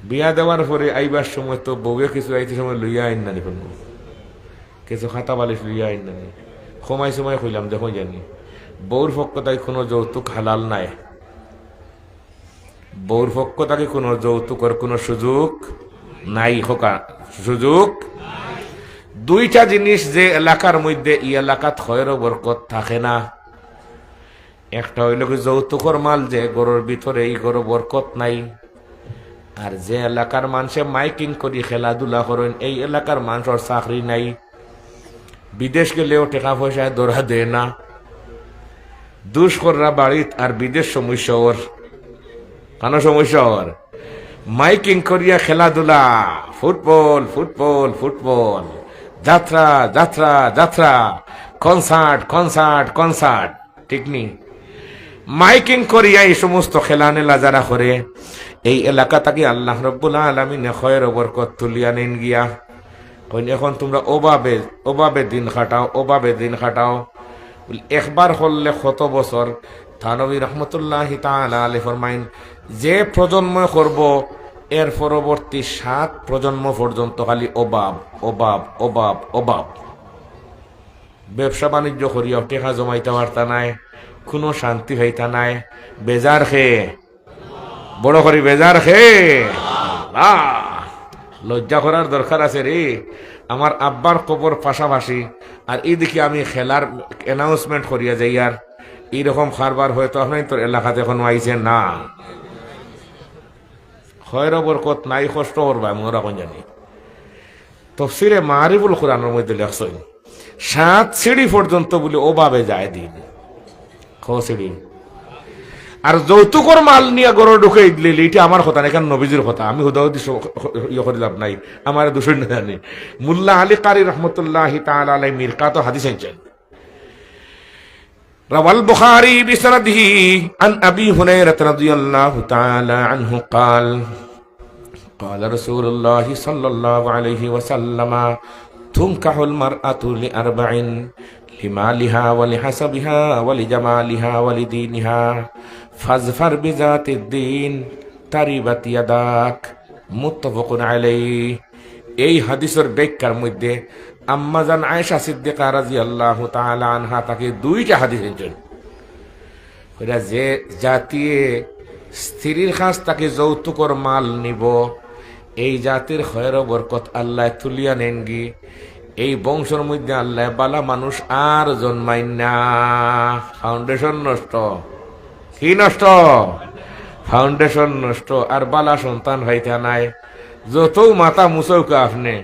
বিয়া দেওয়ার পরে আইবার সময় তো বউয়ে কিছু আইতে সময় লইয়া আইন না দেখুন, কিছু খাতা বালিশ লইয়া আইন না। সময় সময় কইলাম দেখুন জানি বউর পক্ষ তাই কোনো যৌতুক হালাল নাই, বউর পক্ষ তাকে কোনো যৌতুকের কোনো সুযোগ নাই, হোকা সুযোগ। দুইটা জিনিস যে এলাকার মধ্যে ই এলাকাত খয়েরও বরকত থাকে না, একটা হইল কি যৌতুকর মাল যে গরুর ভিতরে এই গরু বরকত নাই, আর যে এলাকার মানুষে মাইকিং করি খেলাধুলা করেন এই এলাকার মানুষের চাকরি নাই, বিদেশ গেলেও টাকা পয়সায় দৌড়া দেয় না, দুষ্কররা বাড়িত আর বিদেশ সমস্যা ওর কেন সমস্যা ওর মাইকিং করিয়া খেলাধুলা, ফুটবল ফুটবল ফুটবল, যাত্রা যাত্রা যাত্রা, কনসার্ট কনসার্ট কনসার্ট, ঠিক নি? মাইকিং করিয়া এই সমস্ত খেলানেলা যারা করে এই এলাকা থেকে আল্লাহ রব্বুল আলামিন খয়ের বরকত তুলিয়া নেন গিয়া। এখন তোমরা ওভাবে ওভাবে দিন খাটাও, ওভাবে দিন খাটাও, একবার করলে কত বছর। থানবী রহমতুল্লাহি তাআলা আলাইহি ফরমাইন যে প্রজন্ম করব এর পরবর্তী 7 প্রজন্ম পর্যন্ত খালি অভাব অভাব অভাব অভাব। ব্যবসা বাণিজ্য করিয়া টেকা জমাইতে পারতা নাই, কোনো শান্তি হইতা নাই, বেজার খেয়ে বড় করি বেজার খেয়ে। লজ্জা করার দরকার আছে রে। আমার আব্বার কবর পাশাপাশি আর এইদিকে আমি খেলার অ্যানাউন্সমেন্ট করিয়া যাই, আর এইরকম খারবার হয়তো আপনার তোর এলাকাতে এখনো আইছে না। খয়ের বরকত নাই, কষ্ট করবা মোরা কোন জানি। তফসিরে মারিফুল কুরআনের মধ্যে লেখছেন 7 সিঁড়ি পর্যন্ত বলে ওভাবে যায় দিন, সিঁড়ি। আর যৌতুকর মাল নিয়ে গড় ঢুকে দিলে এটা আমার কথা না, এখানে নবীজির কথা। আমি হুদাহুদি ইয়ে করে লাভ নাই, আমার দূষণ না জানি। মুল্লা আলী কারি রহমতুল্লাহি তাআলা আলাইহি মিরকাত হাদিস আনছেন, রাওয়াল বুখারী বিসনাদিহি আন আবি হুরায়রা রাদিয়াল্লাহু তাআলা আনহু قال قال رسول الله صلى الله عليه وسلم تنكح المرأة لأربع لمالها ولحسبها ولجمالها ولدينها فاظفر بذات الدين تربت يداك متفق عليه। এই হাদিসের ব্যাখ্যার মধ্যে আম্মা জান আয়েশা সিদ্দিকা রাদিয়াল্লাহু তাআলা আনহা তাকে 2টা হাদিস এনেছেন। ওরা যে জাতিয়ে স্ত্রীর কাছ থেকে যৌতুকর মাল নিব এই জাতির খয়ের বরকত আল্লাহ তুলিয়া নেন গি, এই বংশের মধ্যে আল্লাহ বালা মানুষ আর জন্মাই না। ফাউন্ডেশন নষ্ট, কি নষ্ট? ফাউন্ডেশন নষ্ট, আর বালা সন্তান হইতে নাই। যত মাথা মুসৌকা আপনি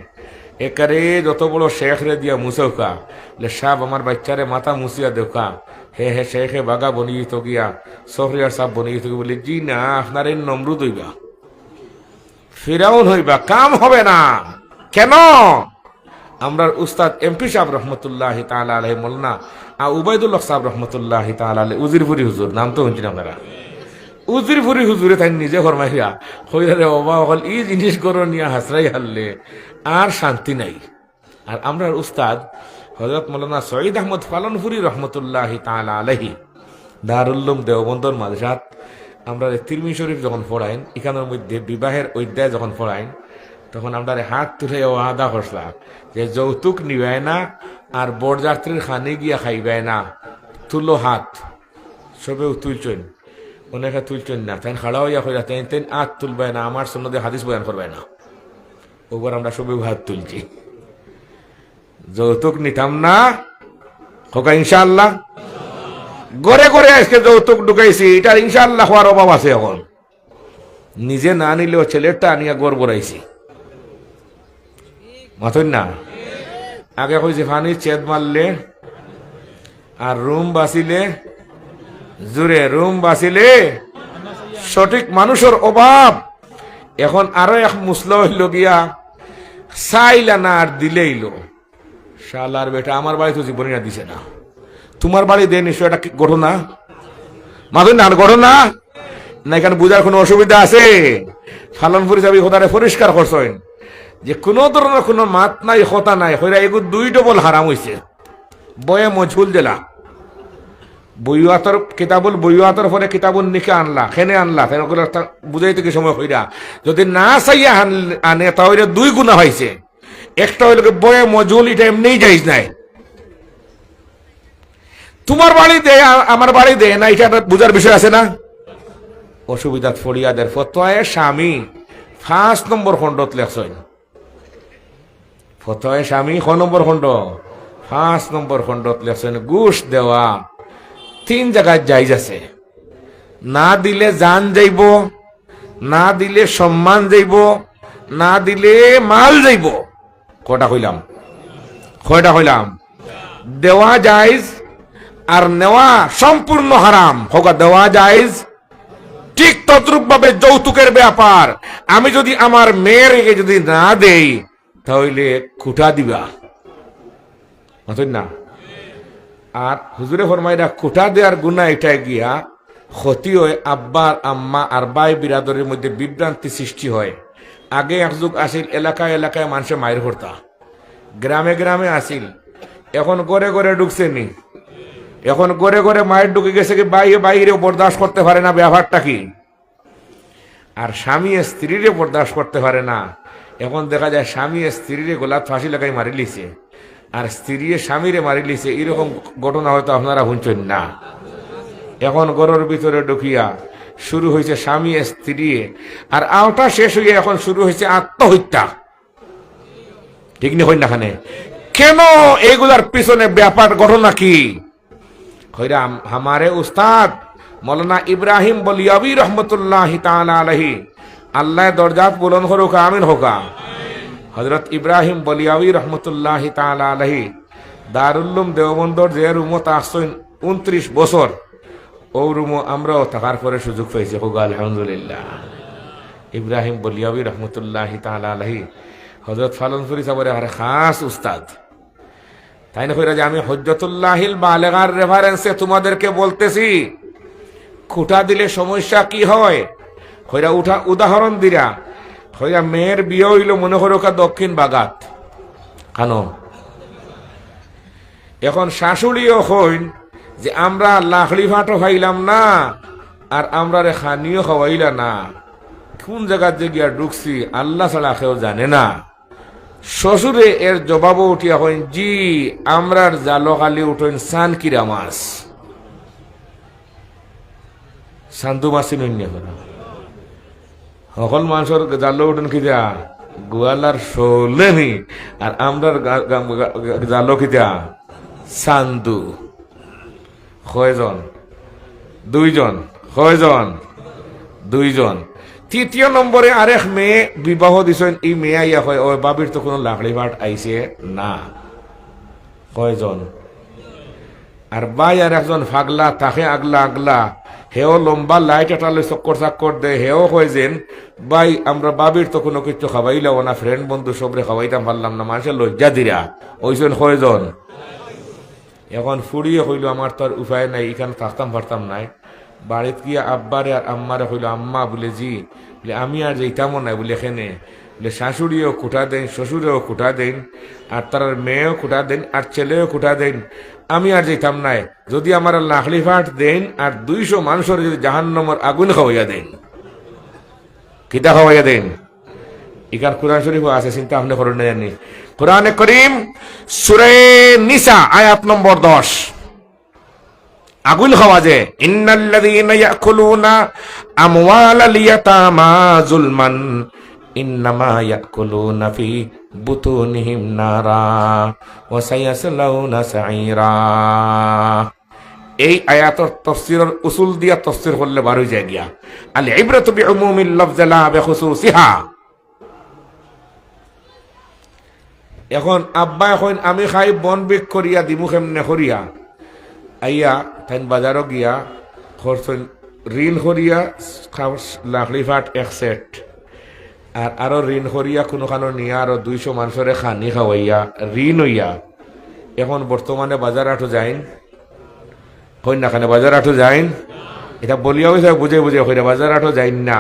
একারে যত বড় শেখ রে দিয়া মুসৌকা সাহ আমার বাচ্চারে মাথা মুসিয়া দেখা, হে হে শেখে বাগা বনিয়ে তো গিয়া সহরিয়ার সাহ বনিয়ে তো বলে জি না, আপনার এই নমরুদ হইবা, ফিরাউন হইবা, কাম হবে না। কেন? আমরা উস্তাদ এমপি সাহেব রহমতুল্লাহি তাআলা আলাইহি মোল্লানা উবাইদুল্লাহ সাহেব রহমতুল্লাহি তাআলা আলাইহি উজিরপুরি হুজুর, নাম তো শুনছেন আপনারা। উজিরপুরি হুজুরে তাই নিজে ফরমাইয়া হইরে বাবা হল এই জিনিস করো নিয়ে হাসরাই হারলে আর শান্তি নাই। আর আমরা উস্তাদ হযরত মাওলানা সঈদ আহমদ পালনপুরি রহমতুল্লাহি তাআলা আলাইহি দারুল উলুম দেওবন্দর মাদ্রাসাত আমরা তিরমিজি শরীফ যখন পড়াইন, এখানের মধ্যে বিবাহের অধ্যায় যখন পড়াইন, তখন আমরা হাত তুলে ওয়াদা করলাম যে যৌতুক নিবাই না আর বরযাত্রীর খানে গিয়া খাইবাই না। তুলো হাত, সবেও তুলছেন, অনেকে তুলছেন না, তাই খাড়া হইয়া হইয়া তেন হাত তুলবাই না, আমার সন্ন্যদে হাদিস বয়ান করবাই না। ওবার আমরা সবেও হাত তুলছি, যৌতুক নিতাম না হোকা ইনশাআল্লাহ। গড়ে গড়ে আজকে যৌতুক ঢুকাইছি, এটার ইনশাআল্লাহ হওয়ার অভাব আছে। এখন নিজে না নিলেও ছেলেরটা আনিয়া গড় বড়াইছি, মাথুন না। আগে কইছে ফানি চেদ মারলে আর রুম বাঁচিলে, জুড়ে রুম বাঁচিলে সঠিক মানুষের অভাব। এখন আরো এক মুসলা হইল গিয়া চাইলা না আর দিলেইল, শালার বেটা আমার বাড়ি তো জীবনে না দিছে না, তোমার বাড়ি দেয় নিশ্চয়, এটা ঘটনা মাথুন না, ঘটনা না। এখানে বুঝার কোনো অসুবিধা আছে? ফালনপুরি সাহেব খোদারে পরিষ্কার করছেন যে কোনো ধরনের কোনো মাত নাই, কথা নাই, হইরা এগুলো 2 ডবল হারাম হইছে। বয়ে মজহুল দিলা বইয়াতর কিতাবুল বইয়াতর পরে কিতাবুল নিকে আনলা খেনে আনলা ফেন বুঝাইতে কি সময় হইরা যদি না চাইয়া আনে তাহলে দুই গুণা হয়েছে। একটা হইল বয়ে মজুল, এটা এমনি যাইজ নাই। তোমার বাড়ি দে আমার বাড়ি দে না, এটা বুঝার বিষয় আছে না। অসুবিধা ফরিয়াদের ফতোয়ায় স্বামী 5 নম্বর খণ্ডত লেখছেন। ফতোয়ায় স্বামী ক নম্বর খণ্ড? 5 নম্বর খণ্ডত লেখছেন ঘুষ দেওয়া 3 জায়গায় জায়েজ আছে। না দিলে জান যাইব, না দিলে সম্মান যাইব, না দিলে মাল যাইব। কয়টা কইলাম? দেওয়া জায়েজ আর নেওয়া সম্পূর্ণ হারাম। হোক দেওয়া জায়েজ, ঠিক তদ্রুপ ভাবে যৌতুকের ব্যাপার। আমি যদি আমার মেয়ের যদি না দেই তাহলে খুঁটা দিবা না। আর হুজুরে ফরমাইরা খুঁটা দেওয়ার গুণা এটা গিয়া ক্ষতি হয়, আব্বার আম্মা আর ভাই বিরাদরের মধ্যে বিভ্রান্তি সৃষ্টি হয়। আগে একযুগ আসিল এলাকায় এলাকায় মানুষে মায়ের হরতা, গ্রামে গ্রামে আসিল, এখন ঘরে ঘরে ঢুকছে নি। এখন ঘরে ঘরে মায়ের ঢুকে গেছে কি বাইরে বরদাস্ত করতে পারে না, ব্যাপারটা কি? আর স্বামী স্ত্রীরে বরদাস্ত করতে পারে না। এখন দেখা যায় স্বামী স্ত্রীরে গোলাপ ফাঁসি লাগাই মারি লিছে, আর স্ত্রী স্বামীরে মারি লিছে। এরকম ঘটনা হয়তো আপনারা শুনছেন না। এখন ঘরের ভিতরে ঢুকিয়া শুরু হয়েছে স্বামী স্ত্রী, আর আওটা শেষ হইয়া এখন শুরু হয়েছে আত্মহত্যা। ঠিক নি হই না? কেন এইগুলার পিছনে ব্যাপার ঘটনা কি? हमारे उस्ताद मौलाना इब्राहिम बलियावी रहमतुल्लाहि ताला अलैहि, अल्लाह दर्जात बुलंद होगा, आमीन होगा। हजरत इब्राहिम बलियावी रहमतुल्लाहि ताला अलैहि दारुल उलूम देवबंदर যে রুমত আসছেন 29 বছর, ও রুমো আমরাও থাকার পরে সুযোগ পাইছি। হোক আলহামদুলিল্লাহ। ইব্রাহিম বলিয়াवी रहमतुल्लाहि ताला अलैहि হযরত ফালনপুরি সাহেবের আর খাস উস্তাদ। তাই না কইরা যে আমি হজ্জতুল্লাহিল বালেগার রেফারেন্সে তোমাদেরকে বলতেছি, খুঁটা দিলে সমস্যা কি হয়। কইরা উদাহরণ দিরা, কইরা মেয়ের বিয়ে হইল মনে করো দক্ষিণ বাগাত কানো। এখন শাশুড়িও হইন যে আমরা লাখড়ি ভাটও খাইলাম না আর আমরা রে খানিও খাওয়াইলা না, কোন জায়গার যে গিয়া ঢুকছি আল্লাহ ছাড়া কেউ জানে না। শ্বশুরে এর জবাবও উঠিয়া হইন, জি আমরার জালো খালি উঠেন সানকিরা মাছ, সান্দু মাছি নইনিয়া করা। সকল মানুষের জালো উঠেন খিদা গোয়ালার শোলেনি, আর আমরার জালো খিদা সান্দু। কয়জন? 2 জন। কয়জন? 2 জন। তৃতীয় নম্বরে আরেক মেয়ে বিবাহ দিছেন, এই মেয়ে আইয়া হয় ওই বাবির তো কোনো লাকড়ি ভাট আইছে না। কয়জন? আর বাই আর একজন ফাগলা, তাকে আগলা আগলা, হেও লম্বা লাইট এটালে চক্কর চাক্কর দেয়। হেও হয় যেন বাই আমরা বাবির তো কোনো কিছু খাওয়াইলাম না, ফ্রেন্ড বন্ধু সবরে খাওয়াইতাম পারলাম না, মানুষের লজ্জা দিরা। ওইজন কয়জন? এখন ফুড়িয়ে হইল আমার তো আর উপায় নাই, এখানে থাকতাম পারতাম নাই। বাড়িতে গিয়া আব্বারে আর আম্মারে হইল, আম্মা বলে জি বলে আমি আর যেতামও নাই বলে এখানে বলে শাশুড়িও খুঁটা দেন, শ্বশুরেও খুঁটা দেন, আর তার মেয়েও খুঁটা দেন, আর ছেলেও খুঁটা দেন, আমি আর যেতাম নাই। যদি আমার লাখড়ি ফাট দেন আর 200 মানুষের যদি জাহান্নামের আগুন খাওয়াইয়া দেন, কিতা খাওয়াইয়া দেন। এখান কোরআন শরীফ আছে, চিন্তা আপনি করেন না জানি। কোরআনে করিম সূরা নিসা আয়াত নম্বর 10, আগুন খাওয়া যে ইন্নাল্লাযীনা ইয়াকুলুনা আমওয়ালাল ইয়াতামা যুলমান ইন্নামা ইয়াকুলুনা ফি বুতুনিহিম নারা ওয়া সায়াসলাউনা সাঈরা। এই আয়াতের তাফসীরের উসুল দিয়া তাফসীর করলে বার হয়ে যায় গিয়া আল ইবরাতু বিউমুমিল লাফজ লা বিখুসুসিহা। এখন আব্বা এখন আমি খাই বন বিক করিয়া দিমু কেমনে করিয়া আইয়া তাই বাজারও গিয়া খরচন ঋণ করিয়া লাকড়ি ফাট 1 সেট, আর আরো ঋণ করিয়া কোনোখানো নিয়া আরো 200 মানুষের খানি খাওয়াইয়া ঋণ হইয়া। এখন বর্তমানে বাজার আঠো যাইন কই না, খানে বাজার আঠো যাইন, এটা বলিয়া হয়েছে বুঝে বুঝে কইরা বাজার আঠো যাইন না।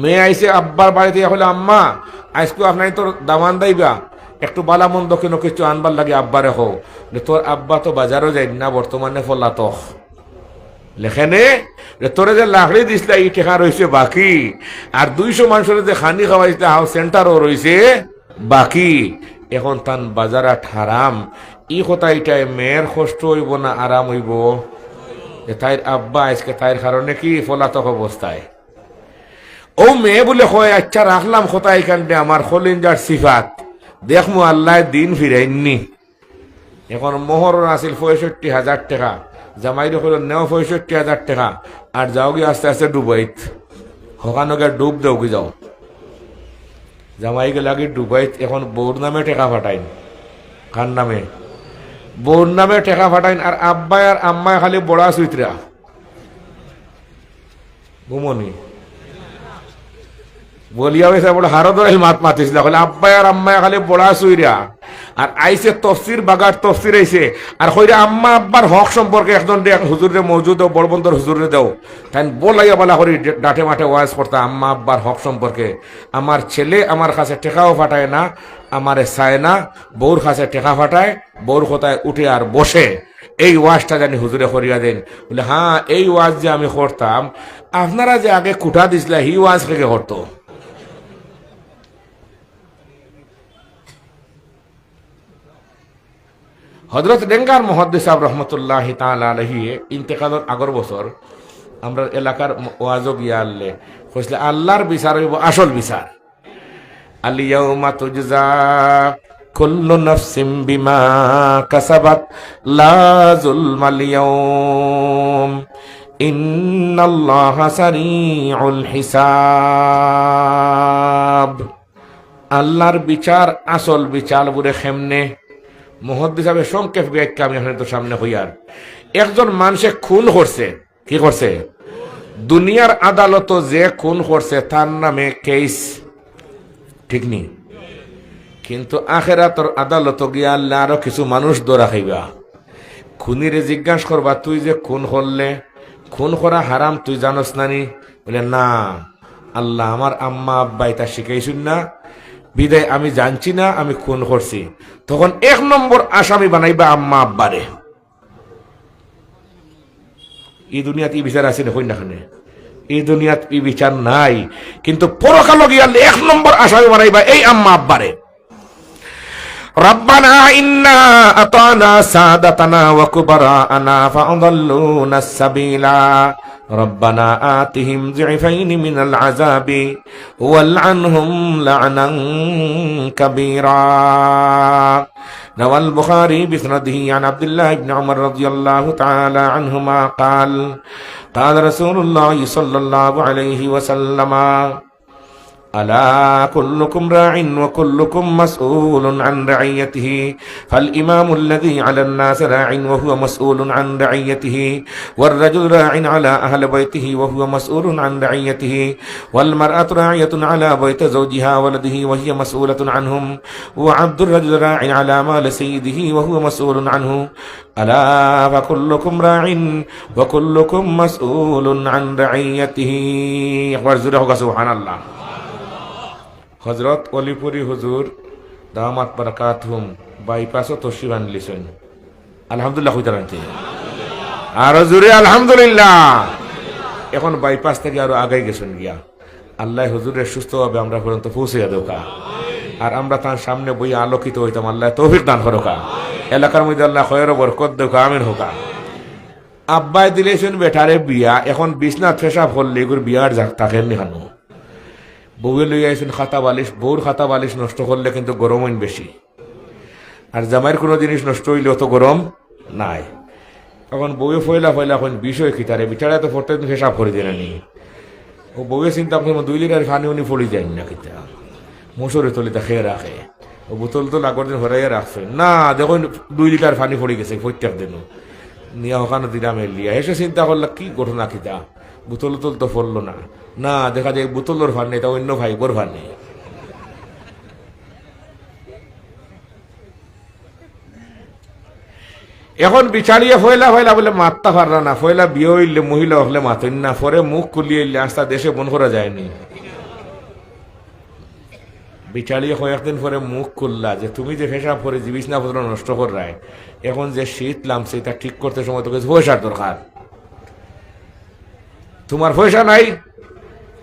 মেয়ে আইসে আব্বার বাড়িতে হলে, আম্মা আজকে আপনার তো দামান দাইবা একটু বালা মন্দ কোনো কিছু আনবার লাগে আব্বারে হো, তোর আব্বা তো বাজারও যাই না বর্তমানে পলাতক, লেখেনে তোরে যে লাকড়ি দিছিল এই টেকা রয়েছে বাকি, আর 200 মানুষের যে খানি খাওয়াইছিল হাউস সেন্টারও রয়েছে বাকি। এখন তান বাজারা ঠারাম, ই কথা এটাই মেয়ের কষ্ট হইব না আরাম হইব? তাইর আব্বা আজকে তাইর কারণে কি পলাতক অবস্থায়। ও মেয়ে বলে হয় আচ্ছা রাখলাম কথা এখানটা আমার খলিঞ্জার সিফাত, দেখমু আল্লাহ দিন ফিরাইননি। এখন মোহর আসিল 65,000 টাকা, জামাই হল নেও 65,000 টাকা, আর যাও গিয়ে আস্তে আস্তে ডুবাইত হকানো গিয়ে ডুব দেও কি যাও, জামাই গে লাগি ডুবাইত। এখন বউর নামে টেকা ফাটাইন, কার নামে? বউর নামে টেকা ফাটাইন। আর আব্বাই আর আম্মায় খালি বড়া সুইতরা ঘুমনি বলিয়া হয়েছে বলে হারো ধরাইল মাত মাতিছিল, আব্বাই আর আম্মায় খালি বড়া সুইরা। আর আইসে তফসির বাগার তফসির আইসে, আর কইরা আম্মা আব্বার হক সম্পর্কে একজন হুজুরে মৌজুদ ও বড়বন্দর হুজুরে দাও, তাই বলাইয়া বলা করি ডাটে মাঠে ওয়াজ করতা আম্মা আব্বার হক সম্পর্কে। আমার ছেলে আমার কাছে টেকাও ফাটায় না, আমারে চায় না, বউর কাছে টেকা ফাটায়, বউর কথায় উঠে আর বসে। এই ওয়াজটা জানি হুজুরে করিয়া দেন। বলে হ্যাঁ এই ওয়াজ যে আমি করতাম, আপনারা যে আগে কুঠা দিছিলা হি ওয়াজ থেকে করতো। হযরত ডেঙ্গার মুহাদ্দিস সাহেব রহমতুল্লাহ তাআলা আলাইহি ইন্তেকালের আগর বছর আমরা এলাকার ওয়াজও গিয়া আনলে কইছিল আল্লাহর বিচার হইব আসল বিচার। আল ইয়াউমা তুজজা কুল্লু নাফসিন বিমা কাসাবাত লা যুলমাল ইয়াউম ইন্নাল্লাহা সারিউল হিসাব। আল্লাহর বিচার আসল বিচার বুরে খেমনে মুহাদ্দিস সাহেব সংক্ষেপ ব্যাখ্যা আমি এখানে তো সামনে হইয়ার। একজন মানুষে খুন করছে, কি করছে? দুনিয়ার আদালত যে খুন করছে তার নামে কেস, ঠিক নি? কিন্তু আখেরাতর আদালত গিয়া আল্লাহ আরো কিছু মানুষ ধরা খাইবা, খুনিরে জিজ্ঞাসা করবা তুই যে খুন করলে, খুন করা হারাম তুই জানোস নানি? বলে না আল্লাহ আমার আম্মা আব্বা এটা শিখাইছুন না, বিদায় আমি জানছি না আমি খুন করছি। তখন 1 নম্বর আসামি বানাইবা আম্মা আব্বারে। এই দুনিয়াত ই বিচার আছে না? কই না এই দুনিয়াত ই বিচার নাই, কিন্তু পরকাল গিয়া 1 নম্বর আসামি বানাইবা এই আম্মা আব্বারে। রব্বানা ইন্না আতানা সাদাতানা ওয়া কুবারানা ফাআদাল্লুনা সাবিলা রব্বানা আতিহিম যিফাইন মিনাল আযাবি ওয়ালআনহুম লা'নান কাবীরা। রাওয়াল বুখারী বিসনাদিহি আন আব্দুল্লাহ ইবনে উমর রাদিয়াল্লাহু তাআলা আনহুমা قال قال رسول الله صلى الله عليه وسلم ألا كلكم راع وكلكم مسؤول عن رعيته فالإمام الذي على الناس راع وهو مسؤول عن رعيته والرجل راع على أهل بيته وهو مسؤول عن رعيته والمرأة راعية على بيت زوجها ولده وهي مسؤولة عنهم وعبد الرجل راع على مال سيده وهو مسؤول عنه ألا فكلكم راع وكلكم مسؤول عن رعيته سبحان الله। হযরত অলিপুরি হুজুর দামাত বারাকাতুহুম বাইপাসও তশরিফ আনলিছেন, আলহামদুলিল্লাহ কইতারানতে আর জোরে আলহামদুলিল্লাহ। এখন বাইপাস থেকে আরো আগে গেছেন গিয়া, আল্লাহ হুজুরের সুস্থভাবে আমরা পর্যন্ত পৌঁছাইয়া দেওকা, আর আমরা তার সামনে বই আলোকিত হইতাম। আল্লাহ তৌফিক দান করোকা, এলাকার মধ্যে আল্লাহ খয়র বরকত দেওকা, আমিন হোকা। আব্বাই দিলেছেন বেটারে বিয়া, এখন বিছনাত পেশাব হলে এগুর বিয়ার থাকেন নি হানু। বউয়ে লইয়া আইসেন খাতা বালিশ, বউর খাতা বালিশ নষ্ট করলে কিন্তু গরম হইন বেশি, আর জামাইয়ের কোনো জিনিস নষ্ট হইলে অত গরম নাই। তখন বউয়ে ফয়লা ফয়লা এখন বিষয় খিতারে বিচারা তো প্রত্যেক দিন হিসাব করে দেন নি। ও বউয়ে চিন্তা করে 2 লিটার পানি উনি ফলি যায় না খিতা, মশুরে তলিতে খেয়ে রাখে। ও বোতল তো আগর দিন হরাইয়া রাখছে না, দেখুন 2 লিটার পানি পড়ে গেছে প্রত্যেক দিন, নিয়ে ওখানে দিলাম এলিয়া। এসে চিন্তা করলা কি ঘটনা খিতা, বোতল তো ফললো না, না দেখা যায় বোতলের ভার নেই, তা অন্য ভাইবোর ভার নেই। এখন বিচারিয়া ফয়লা ফয়লা বলে মাত্তা পাররা না, ফয়লা বিয়ে হইলে মহিলা হলে মাতইন না, পরে মুখ খুলিয়ে আস্তা দেশে বন করা যায়নি। বিচারিয়ে কয়েকদিন পরে মুখ খুললা যে তুমি যে পেশাব করে যে বিছনাপত্র নষ্ট করায়, এখন যে শীত নামছে এটা ঠিক করতে সময় তোকে পয়সার দরকার, তোমার পয়সা নাই?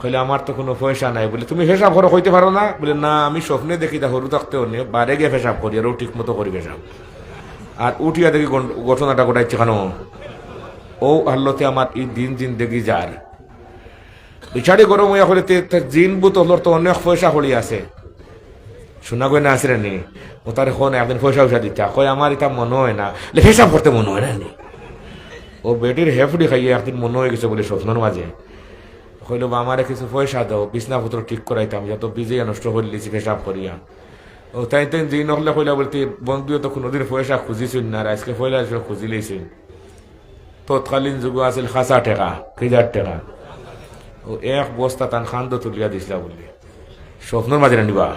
কইলে আমার তো কোনো পয়সা নাই। বলে তুমি পেশাব করো হইতে পারো না? বলে না, আমি স্বপ্নে দেখি তা হরু থাকতেও নেই, বারে গিয়ে পেশাব করি আর ও ঠিক মতো করি পেশাব, আর উঠিয়া দেখি ঘটনাটা ঘটাইছে কেন ও আল্লতে আমার এই দিন দিন দেখি যার বিচারি গরম হইয়া করে জিন বুত তো অনেক পয়সা হলি আছে, শোনা গই না আসলে নি ও তার এখন একদিন পয়সা উঠা দিতা, কয় আমার এটা মনে হয় না, পেশাব করতে মনে হয় না নি। ও বেটির হেফড়ি খাইয়ে একদিন মনে হয়ে গেছে বলে স্বপ্নের মাঝে কইল আমারে কিছু পয়সা দাও, বিছনাপত্র ঠিক করাইতাম, যত বিজে নষ্ট করে লিছি পেশাব করিয়া। ও তাই তাই দিন হলে কইলা বলতে বন্ধুও তো কোনোদিন পয়সা খুঁজিছিল না, আজকে পয়লা খুঁজি লইছিল। তৎকালীন যুগ আছিল খাঁচা টেকা, 1000 টাকা। ও এক বস্তা তান খান্দ তুলিয়া দিছিলা বললি স্বপ্নের মাঝে নিবা,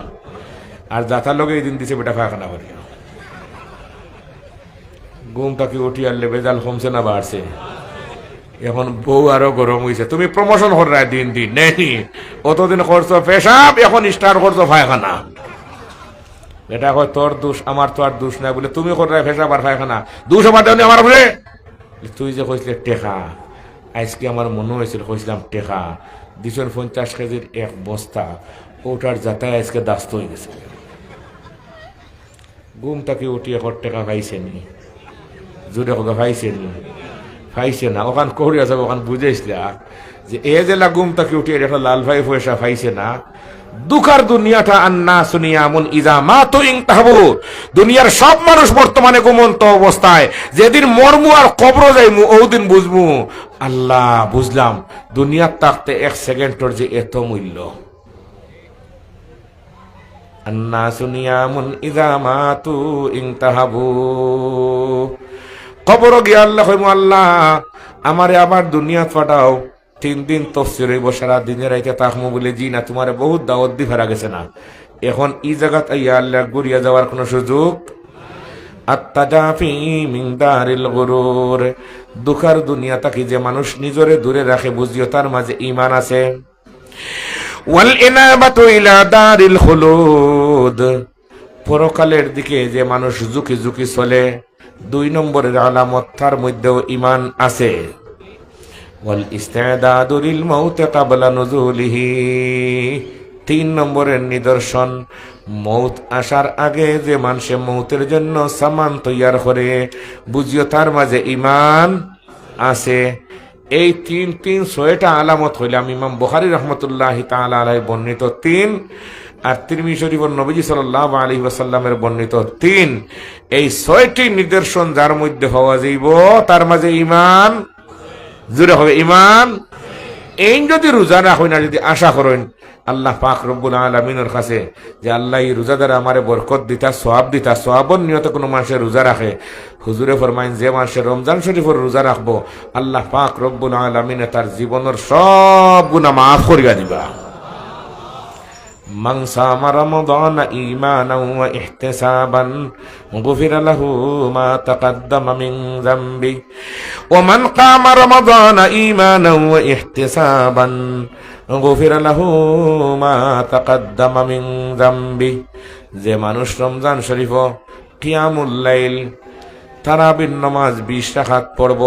আর যাতার লগে এই দিন দিছে বেটা পায়খানা করিয়া। ঘুম তাকে উঠি আনলে বেজাল কমছে না বাড়ছে? এখন বউ আরো গরম হয়েছে, তুমি প্রমোশন কর রায় দিন দিন নেই, অতদিন করছো পেশাব, এখন স্টার করছো পায়খানা। এটা কয় তোর দোষ, আমার তো আর দোষ নাই। বলে তুমি কর রায় পেশাব আর পায়খানা, দোষ আমার দেওয়া আমার বলে তুই যে কইছিলে টেকা, আজকে আমার মনে হয়েছিল কইছিলাম টেকা, 250 কেজির এক বস্তা, ওটার যাতায় আজকে দাস্ত হয়ে গেছে। ঘুম তাকে উঠি এখন টেকা খাইছে নি, জোরে খাইছে নি, পাইছে না, ওখান করিয়া যাবে, ওখান বুঝেছিলা যে এ জেলা ঘুম তাকে উঠিয়ে একটা লাল ভাই পয়সা পাইছে না। দুঃখার দুনিয়াটা আন্না শুনিয়া মন ইজা মা তো ইং তাহবু, দুনিয়ার সব মানুষ বর্তমানে ঘুমন্ত অবস্থায়, যেদিন মরমু আর কবর যাইমু ওদিন বুঝমু আল্লাহ বুঝলাম দুনিয়ার থাকতে 1 সেকেন্ডের যে এত মূল্য। আন্না শুনিয়া মন ইজা মা তু ইং তাহাবু, কবর গিয়া আল্লাহ কইমু আল্লাহ আমারে আবার দুনিয়া পাঠাও, 3 দিন তফসির হইব, সারা দিনের রাইতে তাকমু বলে জি না, তোমার বহুত দাওয়াত দি ফেরা গেছে না, এখন ই জায়গাত আইয়া আল্লাহ গুরিয়া যাওয়ার কোন সুযোগ। আত্তাজাফি মিন দারিল গুরুর, দুঃখার দুনিয়া তাকে যে মানুষ নিজরে দূরে রাখে, বুঝিও তার মাঝে ঈমান আছে। ওয়াল ইনাবাতু ইলা দারিল খুলুদ, পরকালের দিকে যে মানুষ ঝুঁকি ঝুঁকি চলে, 2 নম্বরের আলামত তার মধ্যেও ঈমান আছে। ওয়াল ইস্তিদাদু লিল মাউত ক্বাবলা নুজুলিহি, 3 নম্বরের নিদর্শন মৌত আসার আগে যে মানুষ মৌতের জন্য সামান তৈয়ার করে, বুঝিও তার মাঝে ঈমান আছে। এই 6টা আলামত হইলাম ইমাম বুখারী রাহমাতুল্লাহি তাআলা আলাইহি বর্ণিত 3, আর তিরমিজি শরীফের নবীজি সাল্লাল্লাহু আলাইহি ওয়াসাল্লামের বর্ণিত 3। এই 6টি নিদর্শন যার মধ্যে হওয়া যাইব তার মাঝে ঈমান জুড়ে হবে, ঈমান। এই যদি রোজা না হই না, যদি আশা করেন আল্লাহ পাক রব্বুল আলামিনের কাছে যে আল্লাহ এই রোজাদার আমারে বরকত দিতা, সওয়াব দিতা, সওয়াবর নিয়তে কোনো মানুষের রোজা রাখে, হুজুরে ফরমাইন যে মানুষের রমজান শরীফের রোজা রাখবো আল্লাহ পাক রব্বুল আলামিনে তার জীবনের সব গুনাহ মাফ করিয়া দিবা। মান সামা রমাদান ঈমানান ওয়া ইহতিসাবান গুফিরা লাহু মা তাকাদ্দামা মিন যামবি ওয়া মান কামা রমাদান ঈমানান ওয়া ইহতিসাবান গুফিরা লাহু মা তাকাদ্দামা মিন যামবি, যে মানুষ রমজান শরীফ কিয়ামুল লাইল তারাবির নামাজ 20 রাকাত পড়ব,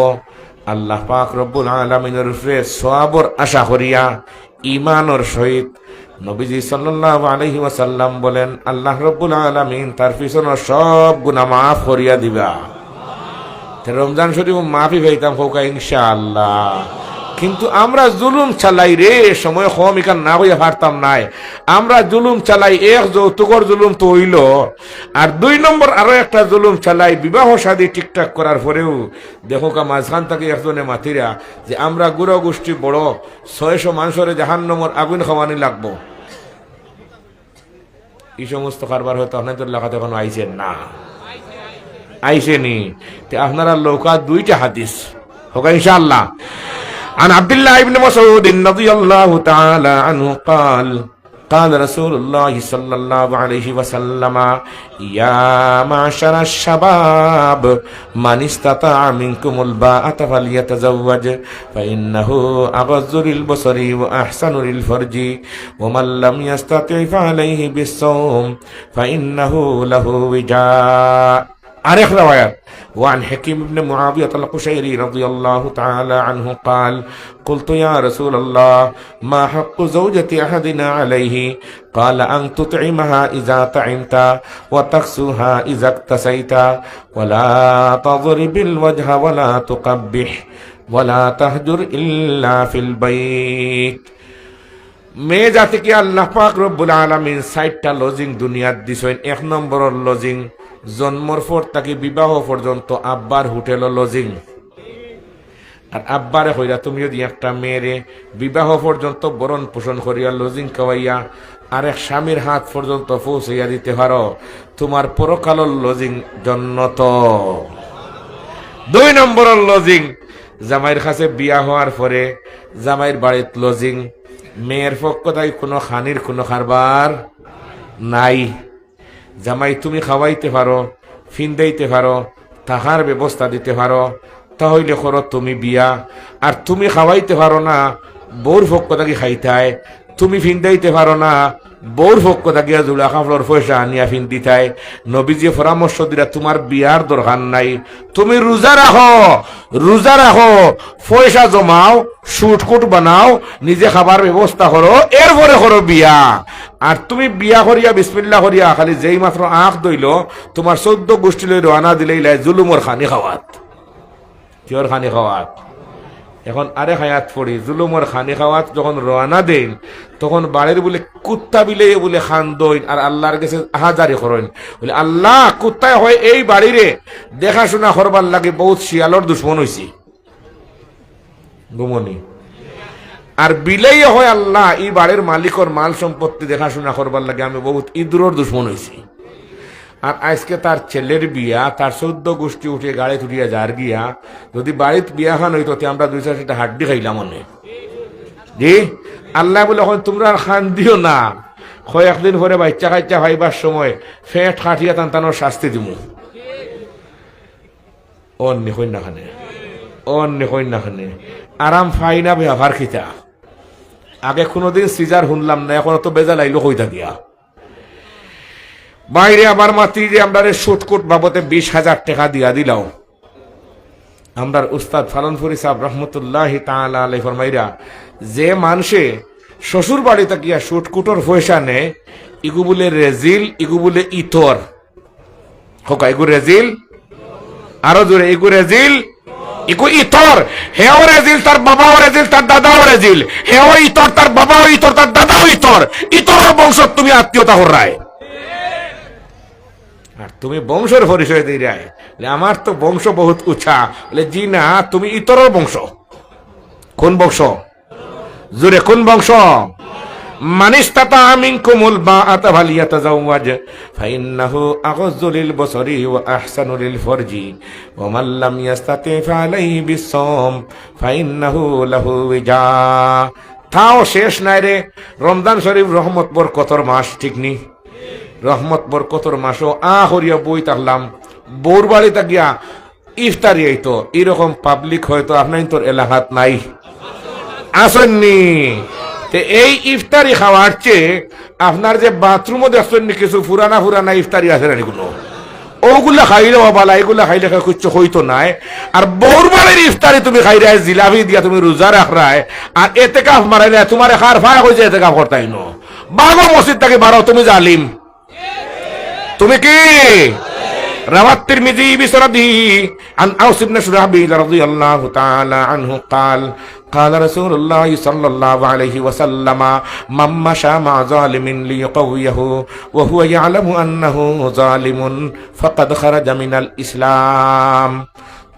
আল্লাহ পাক রব্বুল আলামিনের উপরে সওয়াবর আশা করিয়া ঈমানের সহিত, নবীজি সাল্লাল্লাহু আলাইহি ওয়াসাল্লাম বলেন আল্লাহ রব্বুল আলামিন তার পিছনের সব গুনাহ মাফ করিয়া দিবা। রমজান শরীফ মাফি পাইতাম হোকা ইনশাআল্লাহ। কিন্তু আমরা জুলুম চালাই রে, সময় কম এখান না হইয়া পারতাম নাই, আমরা জুলুম চালাই। এক যৌতুকর জুলুম তো হইল, আর 2 নম্বর আরো একটা জুলুম চালাই, বিবাহ শাদী ঠিকঠাক করার পরেও দেখো কা মাঝখান থেকে একজনে মাতিরা যে আমরা গুড়ো গোষ্ঠী বড় 600 মানুষের জাহান্নামের আগুন খাওয়ানি লাগবো। এই সমস্ত কারবার হয়তো আপনাদের এলাকাতে এখনো আইছেন না, আইসেনি। আপনারা লৌকা 2টা হাদিস হোক ইনশাআল্লাহ। عن عبد الله بن مسعود رضي الله تعالى عنه قال قال رسول الله صلى الله عليه وسلم يا معشر الشباب من استطاع منكم الباءة فليتزوج فإنه أغض للبصر وأحسن للفرج ومن لم يستطع فعليه بالصوم فإنه له وجاء. আরেক রওয়ায়াত وعن حكيم بن معاوية القشيري رضي الله تعالى عنه قال قلت يا رسول الله ما حق زوجة أحدنا عليه قال أن تطعمها إذا طعمت وتكسوها إذا اكتسيت ولا تضرب الوجه ولا تقبح ولا تهجر إلا في البيت. মেয়ে জাতিকে আল্লাহ পাক রব্বুল আলামিন ৬০টা লজিং দুনিয়াত দিছেন। ১ নম্বরের লজিং জন্মর পর তাকে বিবাহ পর্যন্ত আব্বার হোটেল লজিং। আর আব্বারে হইরা তুমি যদি একটা মেয়েরে বিবাহ পর্যন্ত বরণ পোষণ করিয়া লজিং খাওয়াইয়া আর এক স্বামীর হাত পর্যন্ত পৌঁছাইয়া দিতে পারো, তোমার পরকালের লজিং জন্নত। ২ নম্বরের লজিং জামাইয়ের কাছে বিয়া হওয়ার পরে জামাইয়ের বাড়িত লজিং। মেয়ের পক্ষ তাই কোনো খানির কোনো কারবার নাই। জামাই তুমি খাওয়াইতে পারো, ফিন্দাইতে পারো, থাকার ব্যবস্থা দিতে পারো, তাহলে করো তুমি বিয়া। আর তুমি খাওয়াইতে পারো না, বউর পক্ষ থাকি খাইতায়। তুমি ফিন্দাইতে পারো না, বউর পক্ষ থাকিয়া জোড়া কাপড়ের পয়সা আনিয়া ফিন্দিতায়। নবীজি পরামর্শ দিলা তোমার বিয়ার দরকার নাই, তুমি রোজা রাখো, রোজা রাখো, পয়সা জমাও, সুটকুট বানাও, নিজে খাবার ব্যবস্থা করো, এরপরে করো বিয়া। আর তুমি বিয়া করিয়া বিসমিল্লাহ করিয়া খালি যেই মাত্র আখ দইল তোমার ১৪ গোষ্ঠী লই রওনা দিলেই জুলুমর খানি খাওয়াত। কিয়র খানি খাওয়াত? এখন আরে হায়াত পড়ি জুলুমর খানি খাওয়াত যখন রওনা দেন তখন বাড়ির বলে কুত্তা বিলে বলে খান দইন আর আল্লাহর কাছে আহাজারি করেন বলে আল্লাহ কুত্তায় হয় এই বাড়িরে দেখাশোনা করবার লাগে বহুত শিয়ালর দুশ্মন হয়েছি ঘুমনি। আর বিলেই হয় আল্লাহ এই বাড়ির মালিকর মাল সম্পত্তি দেখাশোনা করবার লাগে আমি বহুত ইঁদুরের দুশ্মন হয়েছি। আর আজকে তার ছেলের বিয়া, তার ১৪ গোষ্ঠী উঠে গাড়ি উঠিয়া যার গিয়া যদি বাড়িতে বিয়া খান হইতো আমরা ২-৪টা হাড্ডি খাইলাম মনে জি। আল্লাহ বলে এখন তোমরা খান দিও না, কয়েকদিন পরে বাচ্চা কাচ্চা খাইবার সময় ফেট খাটিয়া টানটানোর শাস্তি দিব। অন্য কন্যা খানে, অন্য কন্যা খানে আরাম ফাই না ব্যবহার খিতা। আগে কোনোদিন সিজার শুনলাম না, এখন তো বেজা লাইলো কই থাকিয়া বাইরে আমার মাতি যে আমরা শুটকুট বাবতে ২০,০০০ টাকা দিয়া দিলাম। আমরার উস্তাদ ফালনপুরি সাহেব রহমতুল্লাহ তাআলা আলাইহি ফরমাইরা যে মানুষে শ্বশুর বাড়ি থাকিয়া শুটকুটর পয়সা নেয় ইগু বলে রেজিল, ইগু বলে ইতর হোকা, ইগু রেজিল, আরো জোরে ইগু রেজিল, ইগু ইতর। হেও রেজিল, তার বাবাও রেজিল, তার দাদাও রেজিল। হেও ইতর, তার বাবাও ইতর, তার দাদাও ইতর। ইতর বংশ তুমি আত্মীয়তা হরায় আর তুমি বংশের পরিচয় দিয়ে যায় আমার তো বংশ বহুত উঁচা। বলে জি না, তুমি ইতরের বংশ। কোন বংশ? জোরে কোন বংশ? মান ইসতাতা মিনকুমুল বাআতা ফালিয়াতাযাওয়াজ ফাইন্নাহু আগাযযু লিল বসরি ওয়া আহসানু লিল ফরজি ওয়া মান লাম ইসতাতি ফালাইহি বিসসাম ফাইন্নাহু লাহু ওয়াজা। তাও শেষ নাই রে। রমজান শরীফ রহমত বরকতর মাস, ঠিক নি? রহমত বরকতর মাসও হরিয়া বই থাকলাম বউর বাড়িতে গিয়া ইফতারি আইতো। এরকম পাবলিক হয়তো আপনার তোর এলাকাত নাই, আসেননি। এই ইফতারি খাওয়ার চেয়ে আপনার যে বাথরুমও দেখছেননি কিছু পুরানা পুরানা ইফতারি আছে না কোনো, ওগুলা খাইলে বালা, এগুলা খাইলে কিছু হইতো নাই। আর বউর বাড়ির ইফতারি তুমি খাই রায় জিলাপি দিয়া তুমি রোজা রাখ রায় আর এতে কাফ মারাই না তোমার খার ফায় হয়েছে এতে কাফ করতাই নো বাগো মসজিদ থেকে বারো তুমি জালিম। তুমি কি رواه الترمذي بسنده عن أوس بن شرحبيل رضي الله تعالى عنه قال قال رسول الله صلى الله عليه وسلم من مشى مع ظالم ليقويه وهو يعلم أنه ظالم فقد خرج من الإسلام।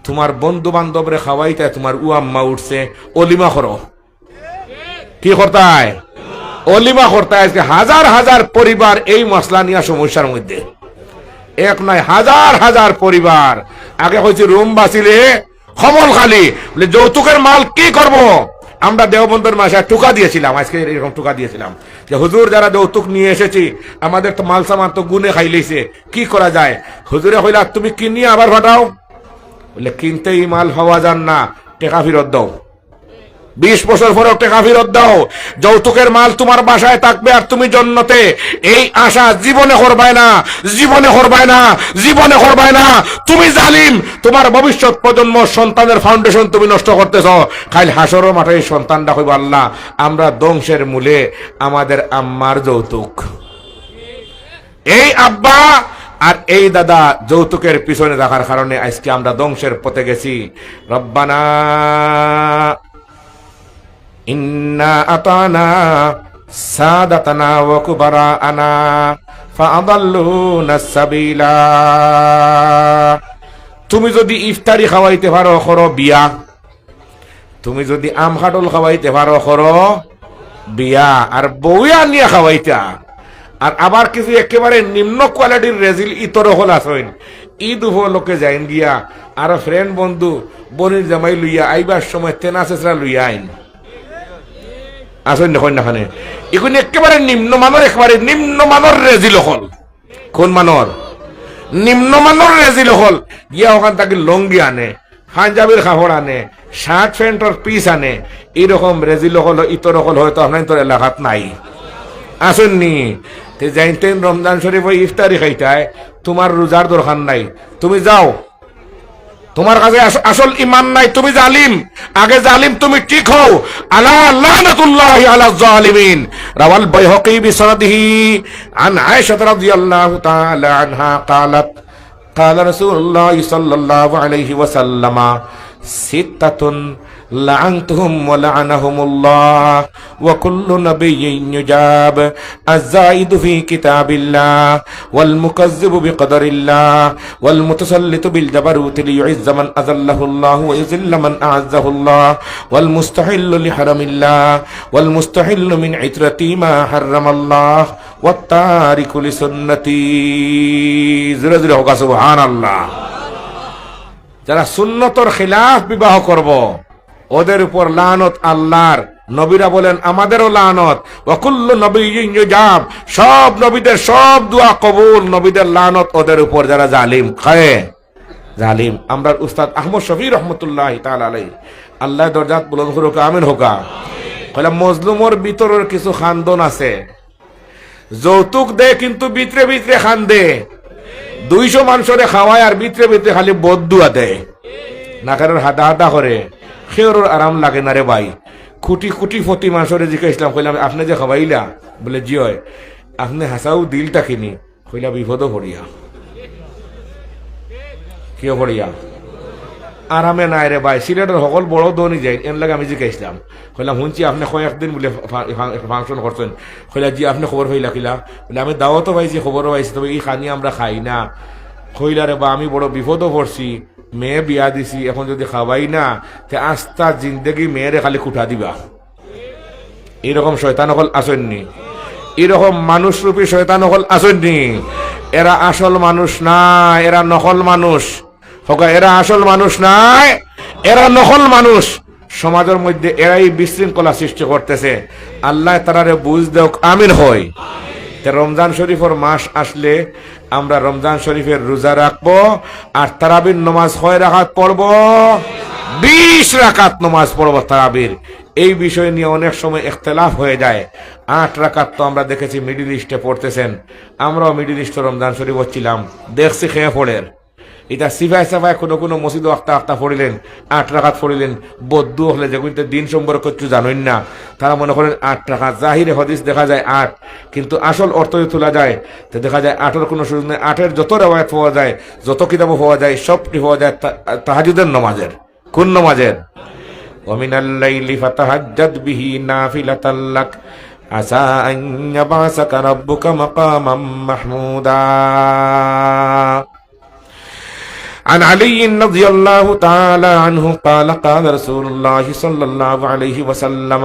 তোমার বন্ধু বান্ধবরে খাওয়াইতে তোমার উয়াম্মা উঠছে, অলিমা করো। কি করতায়? অলিমা করতায়। আজকে হাজার হাজার পরিবার এই মশলা নিয়ে সমস্যার মধ্যে, এক নয় হাজার হাজার পরিবার। আগে হয়েছে রুম বাঁচিলে খবর খালি যৌতুকের মাল কি করব, আমরা দেওবন্দের মাসায় টুকা দিয়েছিলাম, আজকে এরকম টুকা দিয়েছিলাম যে হুজুর যারা যৌতুক নিয়ে এসেছি আমাদের তো মাল সামান তো গুনে খাইলেছে, কি করা যায়? হুজুরে কইলা তুমি কিনিয়ে আবার ফাটাও। বলে কিনতেই মাল হওয়া যান না, টাকা ফেরত দাও। 20 বছর পরেও টাকা ফেরত দাও, যৌতুকের মাল তোমার বাসায় থাকবে আর তুমি জন্নতে। এই আশা জীবনে করবাই না, জীবনে করবাই না, জীবনে করবাই না। তুমি জালিম, তোমার ভবিষ্যৎ প্রজন্ম সন্তানের ফাউন্ডেশন তুমি নষ্ট করতেছ। খাইল হাসরের মাঠে এই সন্তানটা কইব আল্লাহ আমরা ধ্বংসের মূলে আমাদের আম্মার যৌতুক। এই আব্বা আর এই দাদা যৌতুকের পিছনে রাখার কারণে আজকে আমরা ধ্বংসের পথে গেছি। রব্বানা ইন্না আতানা সাদাতানা ওয়া কুবারানা ফাআদাল্লুনা সাবিলা। তুমি যদি ইফতারি খাওয়াইতে পারো করো বিয়া, তুমি যদি আম কাটল খাওয়াইতে পারো করো বিয়া, আর বউয়া নিয়ে খাওয়াইতা। আর আবার কিছু একেবারে নিম্ন কোয়ালিটির রেজিল ইতর হল আসেন, ঈদ উপলক্ষে যাইন গিয়া আর ফ্রেন্ড বন্ধু বনির জামাই লইয়া আইবার সময় তেনা চেচরা লইয়া আইন আসেন দেখুন না, এখন একেবারে নিম্নমানের, একেবারে নিম্নমানের রেজিল হল। কোন মানর? নিম্নমানের রেজিল হল। গিয়া ওখান তাকে লঙ্গি আনে, পাঞ্জাবির কাপড় আনে, শার্ট প্যান্টর পিস আনে। এইরকম রেজিল হল ইতর হল হয়তো আপনার তোর এলাকাত নাই, আসেননি। যাইতেন রমজান শরীফ ইফতারি খাইতায়, তোমার রোজার দরকার নাই, তুমি যাও, তোমার কাছে আসল ইমান নাই, তুমি জালিম। আগে জালিম তুমি ঠিক হও। আলা লানাতুল্লাহি আলা যালিমিন। রাওয়াল বাইহাকী বিসনাদিহি আন আয়েশা রাদিয়াল্লাহু তাআলা আনহা قالت قال رسول الله صلى الله عليه وسلم ستة لعنتهم ولعنهم الله وكل نبي يجاب الزائد في كتاب الله والمكذب بقدر الله والمتسلط بالجبروت ليعز من أذله الله ويذل من أعزه الله والمستحل لحرم الله والمستحل من عترتي ما حرم الله والتارك لسنتي زرزر হোক সুবহানাল্লাহ। যারা সুন্নতর খিলাফ বিবাহ করব ওদের উপর লানত আল্লাহর। নবীরা বলেন আমাদেরও লানত। ওয়া কুল্লু নবিয়্যিন ইউজাব, সব নবীদের সব দোয়া কবুল, নবীদের লানত ওদের উপর যারা জালিম খায় জালিম। আমরা উস্তাদ আহমদ শফি রহমতুল্লাহি তাআলা আলাইহি আল্লাহ দরজাত বুলন্দ করুক, আমিন হোকা। কইলা মজলুমর ভিতরের কিছু খানদন আছে, যৌতুক দে কিন্তু ভিতরে ভিতরে খান্দে। 200 মানুষরে খাওয়ায় আর ভিতরে ভিতরে খালি বদদুয়া দেয়, নাকারের হাদা হাদা করে। খেওর আরাম লাগে না রে ভাই। খুটি খুটি ফতি মানুষরে জিজ্ঞাসলাম, কইলাম আপনি যে খাওয়াইলা? বলে জি হয়। আপনি হাসাও দিলটা কিনি? কইলা বিপদও ভরিয়া। কিয় ভরিয়া? আরামে নাই রে ভাই। সিলেটের সকল বড় দনি যায় এর লাগে আমি জিজ্ঞাসলাম, কইলাম শুনছি আপনি কয়েকদিন বলে ফাংশন করছেন। কইলা জি, আপনি খবর হইলা? কিলা? বলে আমি দাওয়াতও পাইছি, খবরও পাইছি, তবে এই খানি আমরা খাই না। কইলা রে বা আমি বড় বিপদও পড়ছি, মেয়ে বিয়া দিছি, এখন যদি খাওয়াই না তে আস্তা জিন্দগি মেয়েরে খালি কুঠা দিবা। এরকম শয়তান হল আসেননি? এরকম মানুষ রূপী শয়তান হল আসেননি? এরা আসল মানুষ না, এরা নকল মানুষ। এরা আসল মানুষ নাই, এরা নকল মানুষ। সমাজের মধ্যে এরাই বিশৃঙ্খলা সৃষ্টি করতেছে। আল্লাহ তারারে বুঝ দেওক, আমিন হয়। রমজান শরীফের মাস আসলে আমরা রমজান শরীফের রোজা রাখবো আর তারাবির নামাজ 6 রাকাত পড়বো, 20 রাকাত নামাজ পড়বো তারাবির। এই বিষয় নিয়ে অনেক সময় ইখতিলাফ হয়ে যায়। 8 রাকাত তো আমরা দেখেছি মিডল ইস্টে পড়তেছেন, আমরাও মিডল ইস্টে রমজান শরীফ হচ্ছিলাম, দেখছি খেয়ে পড়ের। এটা সিফাই সাফাই কোনো কোনো মসজিদ আখতা আখতা পড়িলেন, 8 রাকাত পড়িলেন। বদ্দু হলে যেগুলো দিন সম্পর্কে কিছু জানেন না, তারা মনে করেন 8 রাকাত। জাহিরে হদিস দেখা যায় 8, কিন্তু আসল অর্থ তোলা যায় তো দেখা যায় 8-এর কোনো সুযোগ নেই। 8-এর যত রেওয়ায়াত পাওয়া যায়, যত কিতাবও পাওয়া যায়, সবটি পাওয়া যায় তাহাজ্জুদের নামাজের। কোন নামাজের? ওয়া মিনাল লাইলি ফাতাহাজ্জাদ বিহি নাফিলাতাল লাক আসা আন ইয়াবআসাকা রাব্বুকা মাকামাম মাহমুদা। عن علي رضي الله تعالى عنه قال قال رسول الله صلى الله عليه وسلم